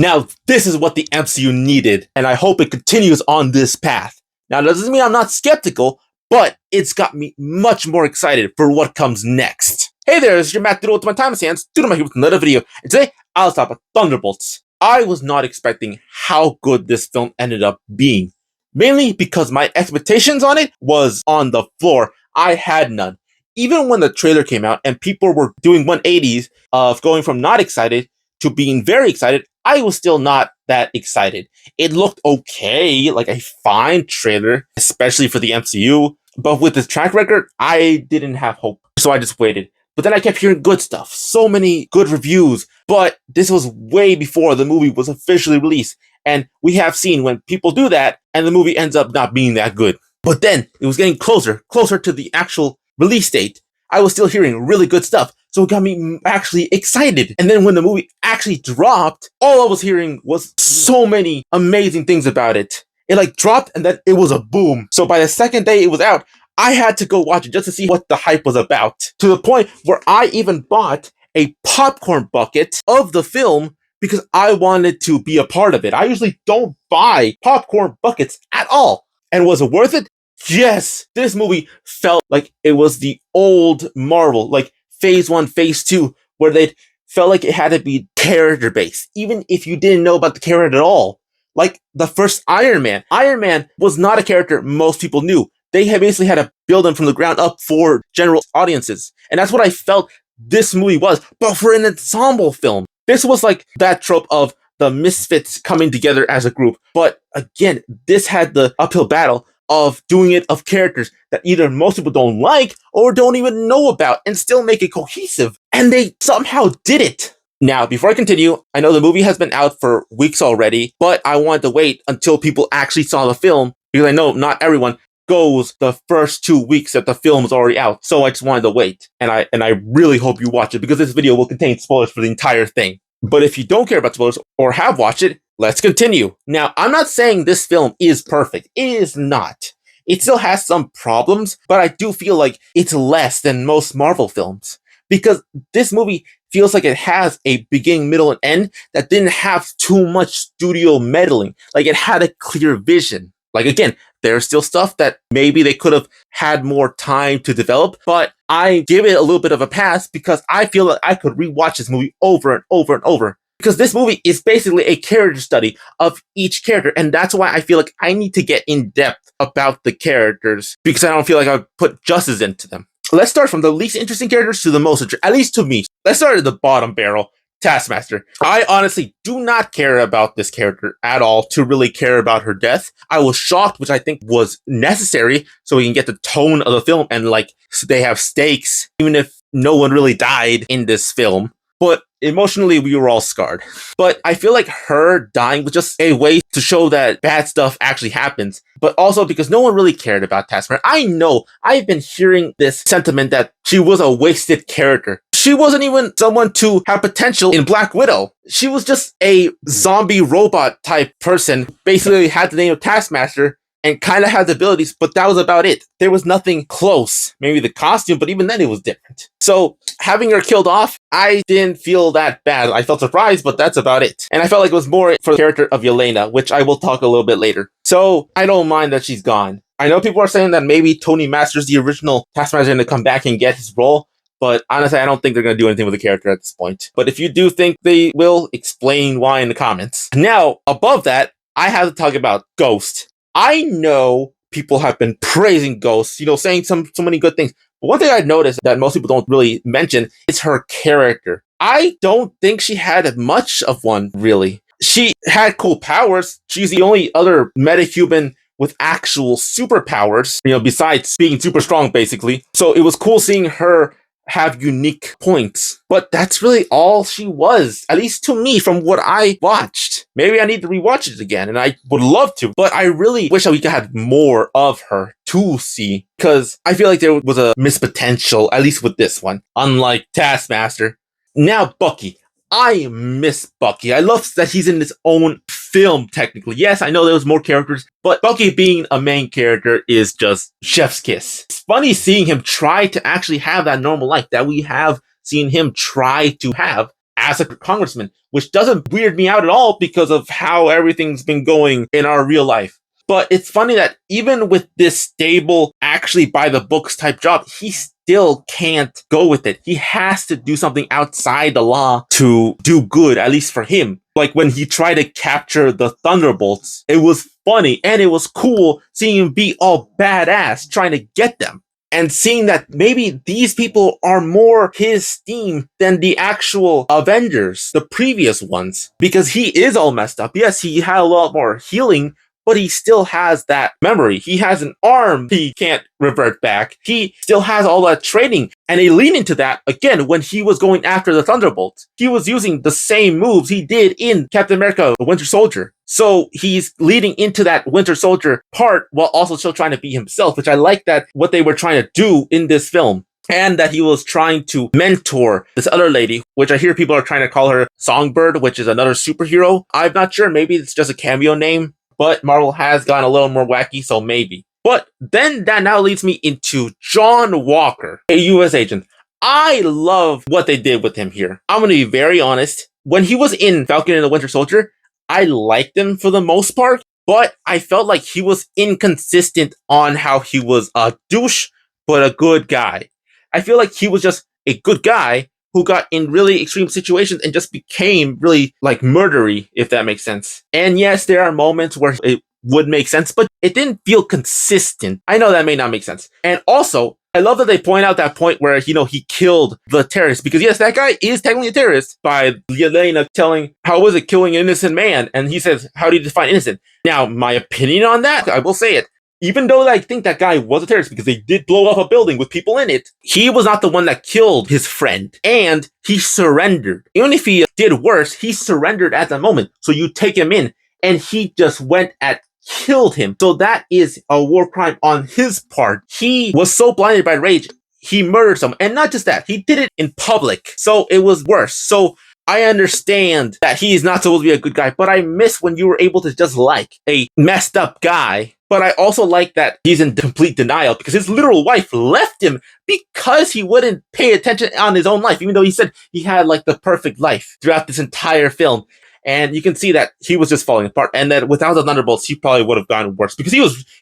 Now, this is what the MCU needed, and I hope it continues on this path. Now, that doesn't mean I'm not skeptical, but it's got me much more excited for what comes next. Hey there, it's your Matt Doodle with my time hands, Doodle here with another video, and today I'll talk about Thunderbolts. I was not expecting how good this film ended up being, mainly because my expectations on it was on the floor. I had none. Even when the trailer came out and people were doing 180s of going from not excited to being very excited, I was still not that excited. It looked okay, like a fine trailer, especially for the MCU, but with this track record, I didn't have hope, so I just waited. But then I kept hearing good stuff, so many good reviews, but this was way before the movie was officially released, and we have seen when people do that, and the movie ends up not being that good. But then, it was getting closer to the actual release date. I was still hearing really good stuff, so it got me actually excited. And then when the movie actually dropped, all I was hearing was so many amazing things about it. It like dropped and then it was a boom. So by the second day it was out, I had to go watch it just to see what the hype was about. To the point where I even bought a popcorn bucket of the film because I wanted to be a part of it. I usually don't buy popcorn buckets at all. And was it worth it? Yes, this movie felt like it was the old Marvel, like Phase 1, Phase 2, where they felt like it had to be character-based, even if you didn't know about the character at all. Like the first Iron Man. Iron Man was not a character most people knew. They had basically had to build him from the ground up for general audiences. And that's what I felt this movie was, but for an ensemble film. This was like that trope of the misfits coming together as a group. But again, this had the uphill battle of doing it of characters that either most people don't like or don't even know about and still make it cohesive. And they somehow did it. Now, before I continue, I know the movie has been out for weeks already, but I wanted to wait until people actually saw the film because I know not everyone goes the first 2 weeks that the film is already out. So I just wanted to wait. And I really hope you watch it because this video will contain spoilers for the entire thing. But if you don't care about spoilers or have watched it, let's continue. Now, I'm not saying this film is perfect. It is not. It still has some problems, but I do feel like it's less than most Marvel films. Because this movie feels like it has a beginning, middle, and end that didn't have too much studio meddling. Like it had a clear vision. Like again, there's still stuff that maybe they could have had more time to develop, but I give it a little bit of a pass because I feel like I could rewatch this movie over and over and over. Because this movie is basically a character study of each character, and that's why I feel like I need to get in depth about the characters because I don't feel like I would put justice into them. Let's start from the least interesting characters to the most interesting, at least to me. Let's start at the bottom barrel. Taskmaster. I honestly do not care about this character at all to really care about her death. I was shocked, which I think was necessary so we can get the tone of the film and like so they have stakes, even if no one really died in this film. But emotionally, we were all scarred. But I feel like her dying was just a way to show that bad stuff actually happens. But also because no one really cared about Taskmaster. I know I've been hearing this sentiment that she was a wasted character. She wasn't even someone to have potential in Black Widow. She was just a zombie robot type person, basically had the name of Taskmaster and kind of had the abilities, but that was about it. There was nothing close. Maybe the costume, but even then it was different. So having her killed off, I didn't feel that bad. I felt surprised, but that's about it. And I felt like it was more for the character of Elena, which I will talk a little bit later. So I don't mind that she's gone. I know people are saying that maybe Tony Masters, the original Taskmaster, is going to come back and get his role. But honestly, I don't think they're going to do anything with the character at this point. But if you do think they will, explain why in the comments. Now, above that, I have to talk about Ghost. I know people have been praising Ghost, saying so many good things. But one thing I've noticed that most people don't really mention is her character. I don't think she had much of one, really. She had cool powers. She's the only other metahuman with actual superpowers, besides being super strong, basically. So it was cool seeing her have unique points. But that's really all she was, at least to me, from what I watched. Maybe I need to rewatch it again, and I would love to, but I really wish that we could have more of her to see, because I feel like there was a missed potential, at least with this one, unlike Taskmaster. Now, Bucky. I miss Bucky. I love that he's in his own film, technically. Yes, I know there was more characters, but Bucky being a main character is just chef's kiss. It's funny seeing him try to actually have that normal life that we have seen him try to have as a congressman, which doesn't weird me out at all because of how everything's been going in our real life. But it's funny that even with this stable, actually by the books type job, he still can't go with it. He has to do something outside the law to do good, at least for him. Like when he tried to capture the thunderbolts, it was funny and it was cool seeing him be all badass trying to get them. And seeing that maybe these people are more his team than the actual Avengers, the previous ones. Because he is all messed up. Yes, he had a lot more healing, but he still has that memory. He has an arm he can't revert back. He still has all that training. And he leaned into that, again, when he was going after the Thunderbolts. He was using the same moves he did in Captain America, the Winter Soldier. So he's leading into that Winter Soldier part while also still trying to be himself, which I like that what they were trying to do in this film. And that he was trying to mentor this other lady, which I hear people are trying to call her Songbird, which is another superhero. I'm not sure. Maybe it's just a cameo name. But Marvel has gone a little more wacky, so maybe. But then that now leads me into John Walker, a U.S. agent. I love what they did with him here. I'm going to be very honest. When he was in Falcon and the Winter Soldier, I liked him for the most part, but I felt like he was inconsistent on how he was a douche, but a good guy. I feel like he was just a good guy who got in really extreme situations and just became really like murdery, if that makes sense. And yes, there are moments where it would make sense, but it didn't feel consistent. I know that may not make sense. And also, I love that they point out that point where, he killed the terrorist, because yes, that guy is technically a terrorist by Elena telling, how was it killing an innocent man? And he says, how do you define innocent? Now, my opinion on that, I will say it. Even though I think that guy was a terrorist because they did blow up a building with people in it, he was not the one that killed his friend. And he surrendered. Even if he did worse, he surrendered at the moment. So you take him in, and he just went and killed him. So that is a war crime on his part. He was so blinded by rage, he murdered someone. And not just that, he did it in public. So it was worse. So I understand that he is not supposed to be a good guy, but I miss when you were able to just like a messed up guy. But I also like that he's in complete denial because his literal wife left him because he wouldn't pay attention on his own life, even though he said he had like the perfect life throughout this entire film. And you can see that he was just falling apart, and that without the Thunderbolts, he probably would have gone worse because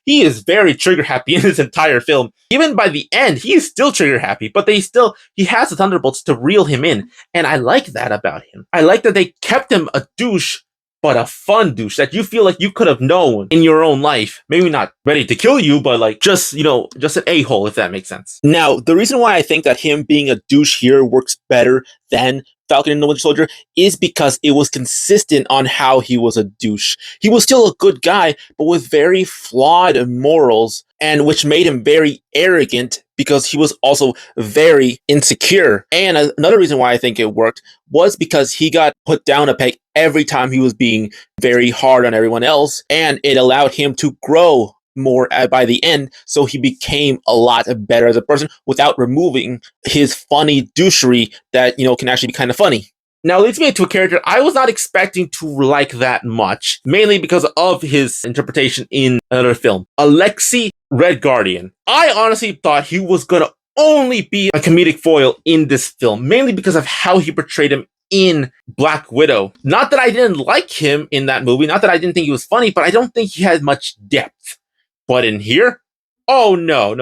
he is very trigger happy in this entire film. Even by the end, he is still trigger happy, but he has the Thunderbolts to reel him in, and I like that about him. I like that they kept him a douche, but a fun douche that you feel like you could have known in your own life. Maybe not ready to kill you, but like just an a-hole, if that makes sense. Now, the reason why I think that him being a douche here works better than Falcon and the Winter Soldier is because it was consistent on how he was a douche. He was still a good guy, but with very flawed morals, and which made him very arrogant because he was also very insecure. And another reason why I think it worked was because he got put down a peg every time he was being very hard on everyone else, and it allowed him to grow more by the end, so he became a lot better as a person without removing his funny douchery that can actually be kind of funny. Now leads me to a character I was not expecting to like that much, mainly because of his interpretation in another film, Alexei Red Guardian. I honestly thought he was gonna only be a comedic foil in this film, mainly because of how he portrayed him in Black Widow. Not that I didn't like him in that movie, not that I didn't think he was funny, but I don't think he had much depth. But in here, oh no.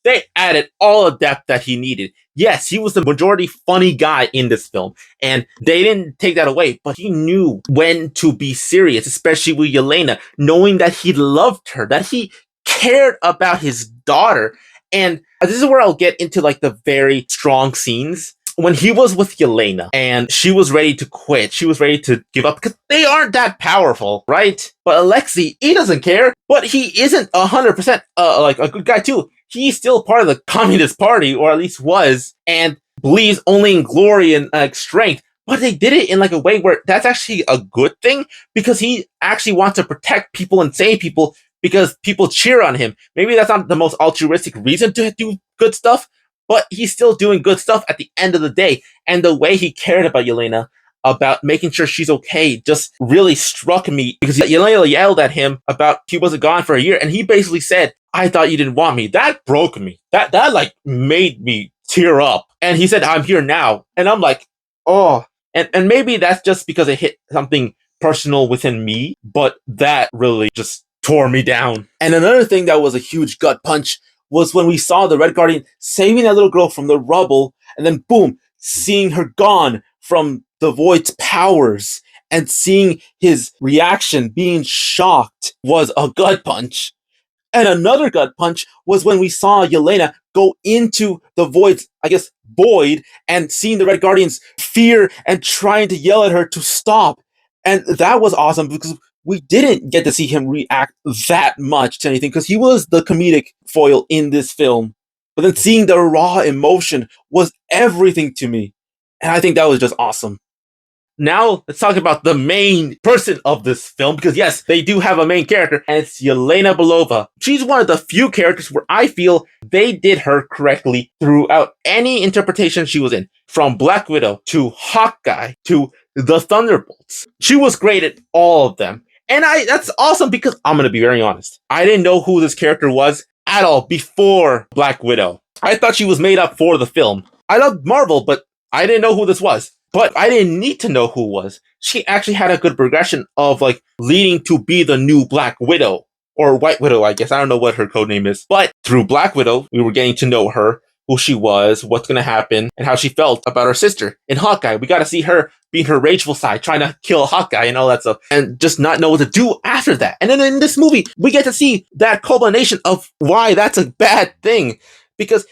They added all the depth that he needed. Yes, he was the majority funny guy in this film, and they didn't take that away, but he knew when to be serious, especially with Elena, knowing that he loved her, that he cared about his daughter. And this is where I'll get into like the very strong scenes. When he was with Elena and she was ready to quit, she was ready to give up because they aren't that powerful, right? But Alexei, he doesn't care, but he isn't 100% like a good guy too. He's still part of the Communist Party, or at least was, and believes only in glory and strength. But they did it in like a way where that's actually a good thing because he actually wants to protect people and save people because people cheer on him. Maybe that's not the most altruistic reason to do good stuff, but he's still doing good stuff at the end of the day. And the way he cared about Elena, about making sure she's okay, just really struck me because Elena yelled at him about he wasn't gone for a year. And he basically said, I thought you didn't want me. That broke me. That like made me tear up. And he said, I'm here now. And I'm like, oh, And maybe that's just because it hit something personal within me, but that really just tore me down. And another thing that was a huge gut punch was when we saw the Red Guardian saving that little girl from the rubble, and then boom, seeing her gone from the Void's powers, and seeing his reaction being shocked was a gut punch. And another gut punch was when we saw Elena go into the Void's, I guess, void, and seeing the Red Guardians fear and trying to yell at her to stop. And that was awesome because we didn't get to see him react that much to anything because he was the comedic foil in this film. But then seeing the raw emotion was everything to me. And I think that was just awesome. Now, let's talk about the main person of this film, because yes, they do have a main character, and it's Yelena Belova. She's one of the few characters where I feel they did her correctly throughout any interpretation she was in. From Black Widow, to Hawkeye, to the Thunderbolts. She was great at all of them. And that's awesome because, I'm gonna be very honest, I didn't know who this character was at all before Black Widow. I thought she was made up for the film. I loved Marvel, but I didn't know who this was. But I didn't need to know who it was. She actually had a good progression of like leading to be the new Black Widow. Or White Widow, I guess. I don't know what her code name is. But through Black Widow, we were getting to know her, who she was, what's going to happen, and how she felt about her sister. In Hawkeye, we got to see her being her rageful side, trying to kill Hawkeye and all that stuff, and just not know what to do after that. And then in this movie, we get to see that culmination of why that's a bad thing. Because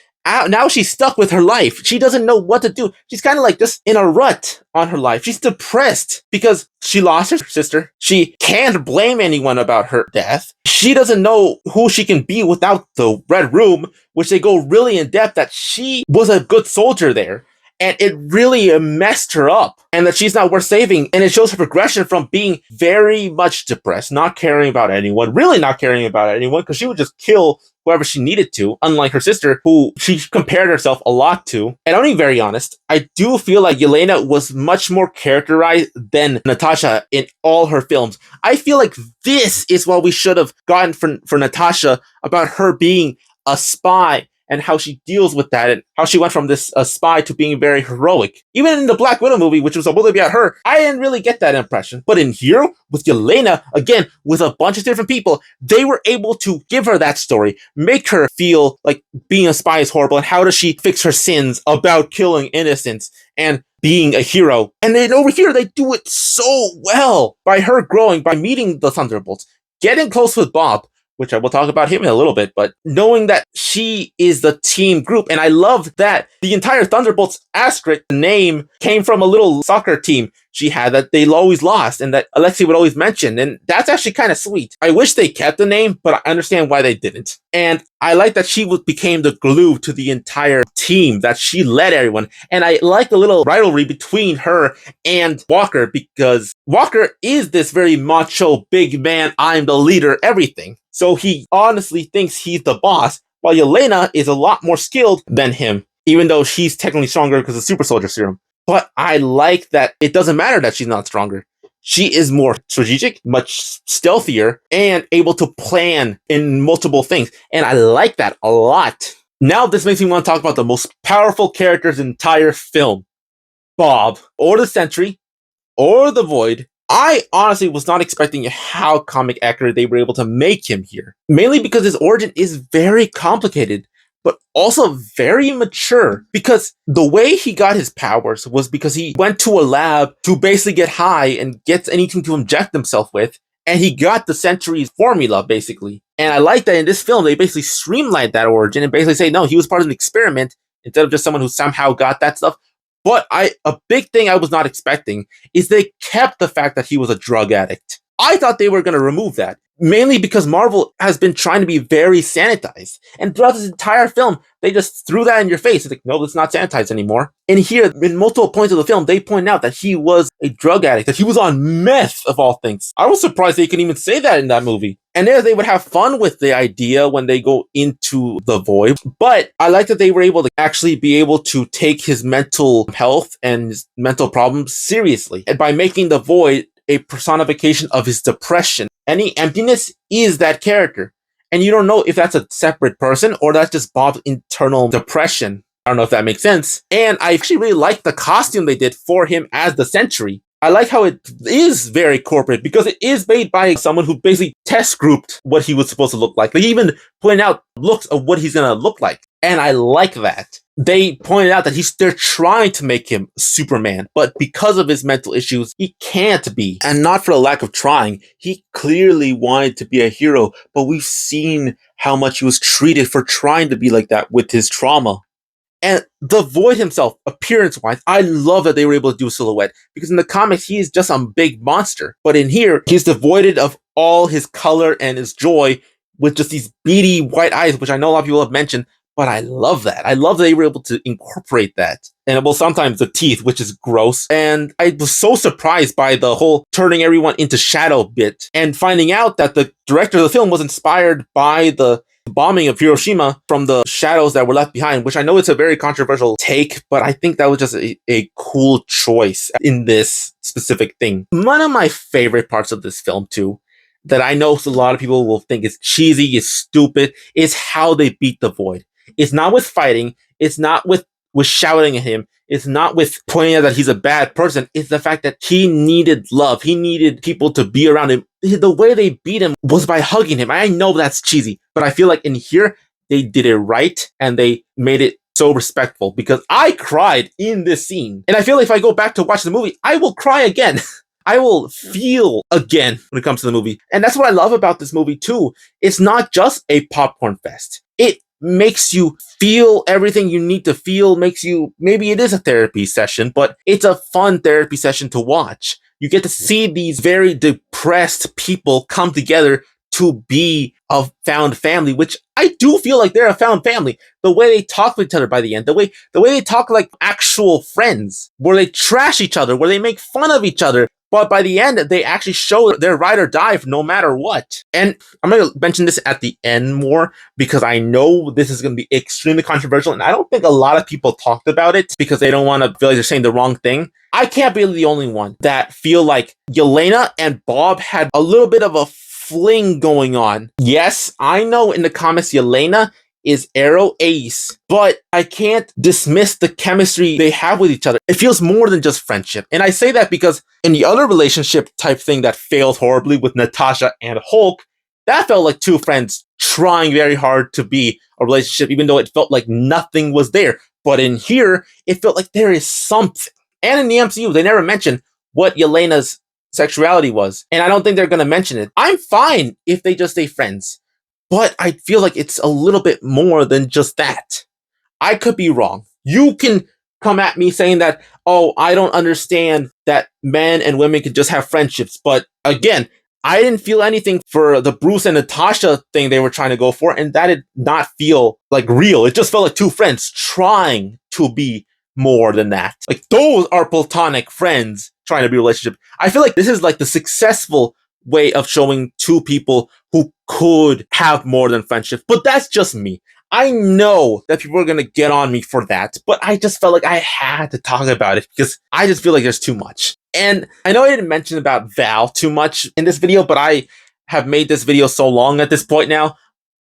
now she's stuck with her life. She doesn't know what to do. She's kind of like just in a rut on her life. She's depressed because she lost her sister. She can't blame anyone about her death. She doesn't know who she can be without the Red Room, which they go really in depth that she was a good soldier there. And it really messed her up, and that she's not worth saving. And it shows her progression from being very much depressed, not caring about anyone, really not caring about anyone, because she would just kill whoever she needed to, unlike her sister, who she compared herself a lot to. And I'm being very honest, I do feel like Yelena was much more characterized than Natasha in all her films. I feel like this is what we should have gotten for Natasha, about her being a spy, and how she deals with that, and how she went from this spy to being very heroic. Even in the Black Widow movie, which was supposed to be about her, I didn't really get that impression. But in here, with Yelena, again, with a bunch of different people, they were able to give her that story, make her feel like being a spy is horrible, and how does she fix her sins about killing innocents and being a hero. And then over here, they do it so well by her growing, by meeting the Thunderbolts, getting close with Bob, which I will talk about him in a little bit, but knowing that she is the team group. And I love that the entire Thunderbolts asterisk name came from a little soccer team she had that they always lost and that Alexei would always mention. And that's actually kind of sweet. I wish they kept the name, but I understand why they didn't. And I like that she became the glue to the entire team, that she led everyone. And I like the little rivalry between her and Walker, because Walker is this very macho, big man, I'm the leader, everything. So he honestly thinks he's the boss, while Yelena is a lot more skilled than him, even though she's technically stronger because of Super Soldier Serum. But I like that it doesn't matter that she's not stronger. She is more strategic, much stealthier, and able to plan in multiple things. And I like that a lot. Now this makes me want to talk about the most powerful characters in the entire film. Bob, or the Sentry, or the Void. I honestly was not expecting how comic accurate they were able to make him here. Mainly because his origin is very complicated, but also very mature. Because the way he got his powers was because he went to a lab to basically get high and get anything to inject himself with, and he got the Sentry's formula, basically. And I like that in this film, they basically streamlined that origin and basically say, no, he was part of an experiment instead of just someone who somehow got that stuff. But a big thing I was not expecting is they kept the fact that he was a drug addict. I thought they were going to remove that, mainly because Marvel has been trying to be very sanitized. And throughout this entire film, they just threw that in your face. It's like, no, it's not sanitized anymore. And here, in multiple points of the film, they point out that he was a drug addict, that he was on meth, of all things. I was surprised they could even say that in that movie. And there they would have fun with the idea when they go into the Void. But I like that they were able to actually be able to take his mental health and his mental problems seriously. And by making the Void a personification of his depression. Any emptiness is that character. And you don't know if that's a separate person or that's just Bob's internal depression. I don't know if that makes sense. And I actually really like the costume they did for him as the Sentry. I like how it is very corporate because it is made by someone who basically test grouped what he was supposed to look like. They even pointed out looks of what he's going to look like. And I like that. They pointed out that they're trying to make him Superman, but because of his mental issues, he can't be. And not for a lack of trying. He clearly wanted to be a hero, but we've seen how much he was treated for trying to be like that with his trauma. And the Void himself, appearance-wise, I love that they were able to do a silhouette. Because in the comics, he is just a big monster. But in here, he's devoided of all his color and his joy with just these beady white eyes, which I know a lot of people have mentioned. But I love that. I love that they were able to incorporate that. And well, sometimes the teeth, which is gross. And I was so surprised by the whole turning everyone into shadow bit. And finding out that the director of the film was inspired by the bombing of Hiroshima from the shadows that were left behind, which I know it's a very controversial take, but I think that was just a cool choice in this specific thing. One of my favorite parts of this film, too, that I know a lot of people will think is cheesy, is stupid, is how they beat the Void. It's not with fighting, it's not with shouting at him, it's not with pointing out that he's a bad person, it's the fact that he needed love, he needed people to be around him. The way they beat him was by hugging him. I know that's cheesy, but I feel like in here, they did it right, and they made it so respectful, because I cried in this scene. And I feel like if I go back to watch the movie, I will cry again. I will feel again when it comes to the movie. And that's what I love about this movie, too. It's not just a popcorn fest. It makes you feel everything you need to feel, maybe it is a therapy session, but it's a fun therapy session to watch. You get to see these very depressed people come together to be a found family, which I do feel like they're a found family. The way they talk to each other by the end, the way they talk like actual friends, where they trash each other, where they make fun of each other, but by the end, they actually show their ride or die no matter what. And I'm going to mention this at the end more because I know this is going to be extremely controversial, and I don't think a lot of people talked about it because they don't want to feel like they're saying the wrong thing. I can't be the only one that feel like Elena and Bob had a little bit of a fling going on. Yes, I know in the comics, Elena is Arrow Ace, but I can't dismiss the chemistry they have with each other. It feels more than just friendship. And I say that because in the other relationship type thing that failed horribly with Natasha and Hulk, that felt like two friends trying very hard to be a relationship, even though it felt like nothing was there. But in here, it felt like there is something. And in the MCU, they never mentioned what Yelena's sexuality was. And I don't think they're going to mention it. I'm fine if they just stay friends. But I feel like it's a little bit more than just that. I could be wrong. You can come at me saying that, oh, I don't understand that men and women can just have friendships. But again, I didn't feel anything for the Bruce and Natasha thing they were trying to go for, and that did not feel like real. It just felt like two friends trying to be more than that. Like, those are platonic friends trying to be a relationship. I feel like this is like the successful way of showing two people who could have more than friendship. But that's just me. I know that people are going to get on me for that, but I just felt like I had to talk about it because I just feel like there's too much. And I know I didn't mention about Val too much in this video, but I have made this video so long at this point now.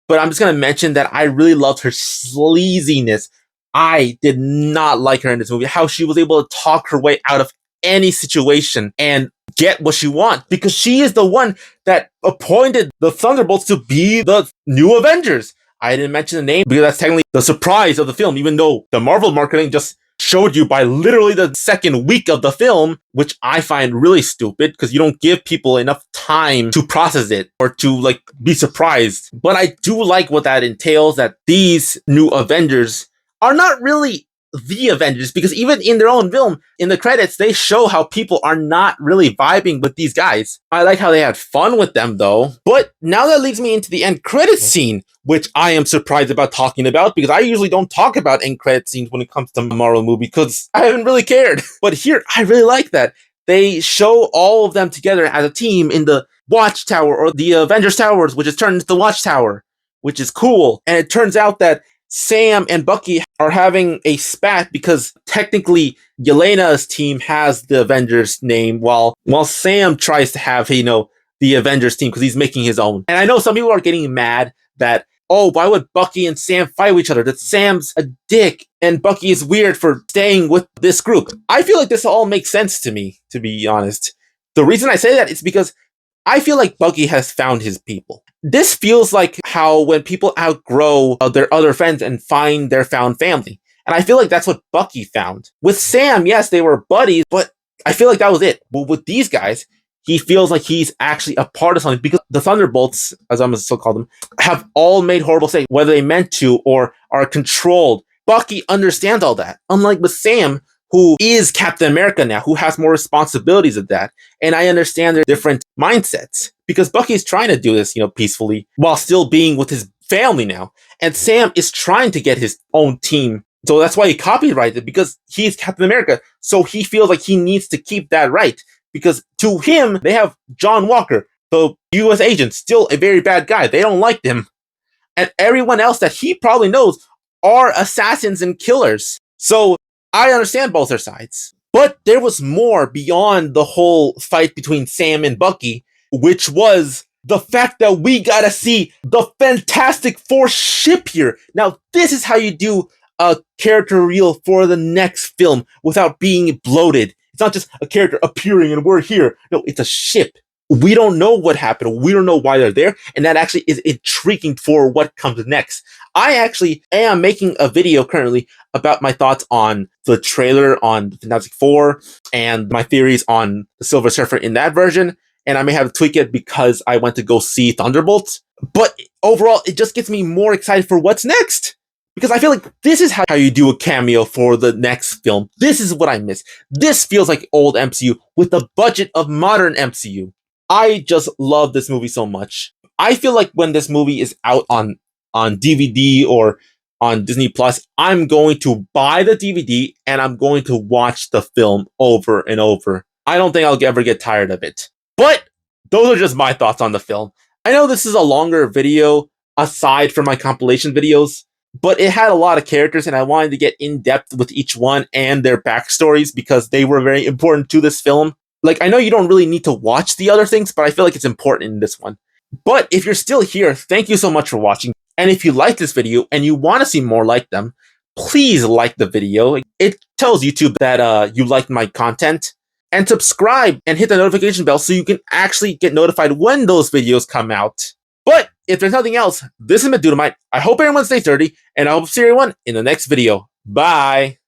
But I'm just going to mention that I really loved her sleaziness. I did not like her in this movie, how she was able to talk her way out of any situation and get what she wants, because she is the one that appointed the Thunderbolts to be the new Avengers. I didn't mention the name because that's technically the surprise of the film, even though the Marvel marketing just showed you by literally the second week of the film, which I find really stupid because you don't give people enough time to process it or to like be surprised. But I do like what that entails, that these new Avengers are not really the Avengers, because even in their own film, in the credits, they show how people are not really vibing with these guys. I like how they had fun with them, though. But now that leads me into the end credits scene, which I am surprised about talking about, because I usually don't talk about end credit scenes when it comes to a Marvel movie, because I haven't really cared. But here, I really like that. They show all of them together as a team in the Watchtower, or the Avengers Towers, which is turned into the Watchtower, which is cool. And it turns out that Sam and Bucky are having a spat because technically Yelena's team has the Avengers name while Sam tries to have, the Avengers team because he's making his own. And I know some people are getting mad that, oh, why would Bucky and Sam fight with each other? That Sam's a dick and Bucky is weird for staying with this group. I feel like this all makes sense to me, to be honest. The reason I say that is because I feel like Bucky has found his people. This feels like how when people outgrow their other friends and find their found family. And I feel like that's what Bucky found. With Sam, yes, they were buddies, but I feel like that was it. But with these guys, he feels like he's actually a part of something because the Thunderbolts, as I'm still call them, have all made horrible mistakes, whether they meant to or are controlled. Bucky understands all that. Unlike with Sam, who is Captain America now, who has more responsibilities of that. And I understand their different mindsets because Bucky's trying to do this, peacefully while still being with his family now. And Sam is trying to get his own team. So that's why he copyrighted it, because he's Captain America. So he feels like he needs to keep that right. Because to him, they have John Walker, the U.S. agent, still a very bad guy. They don't like him. And everyone else that he probably knows are assassins and killers. So I understand both their sides. But there was more beyond the whole fight between Sam and Bucky, which was the fact that we gotta see the Fantastic Four ship here. Now, this is how you do a character reveal for the next film without being bloated. It's not just a character appearing and we're here. No, it's a ship. We don't know what happened. We don't know why they're there. And that actually is intriguing for what comes next. I actually am making a video currently about my thoughts on the trailer on Fantastic Four and my theories on the Silver Surfer in that version. And I may have to tweak it because I went to go see Thunderbolts. But overall, it just gets me more excited for what's next. Because I feel like this is how you do a cameo for the next film. This is what I miss. This feels like old MCU with the budget of modern MCU. I just love this movie so much. I feel like when this movie is out on DVD or on Disney Plus, I'm going to buy the DVD and I'm going to watch the film over and over. I don't think I'll ever get tired of it. But those are just my thoughts on the film. I know this is a longer video aside from my compilation videos, but it had a lot of characters and I wanted to get in depth with each one and their backstories because they were very important to this film. Like, I know you don't really need to watch the other things, but I feel like it's important in this one. But if you're still here, thank you so much for watching. And if you like this video and you want to see more like them, please like the video. It tells YouTube that you liked my content. And subscribe and hit the notification bell so you can actually get notified when those videos come out. But if there's nothing else, this is Dudamite. I hope everyone stays dirty, and I hope to see everyone in the next video. Bye!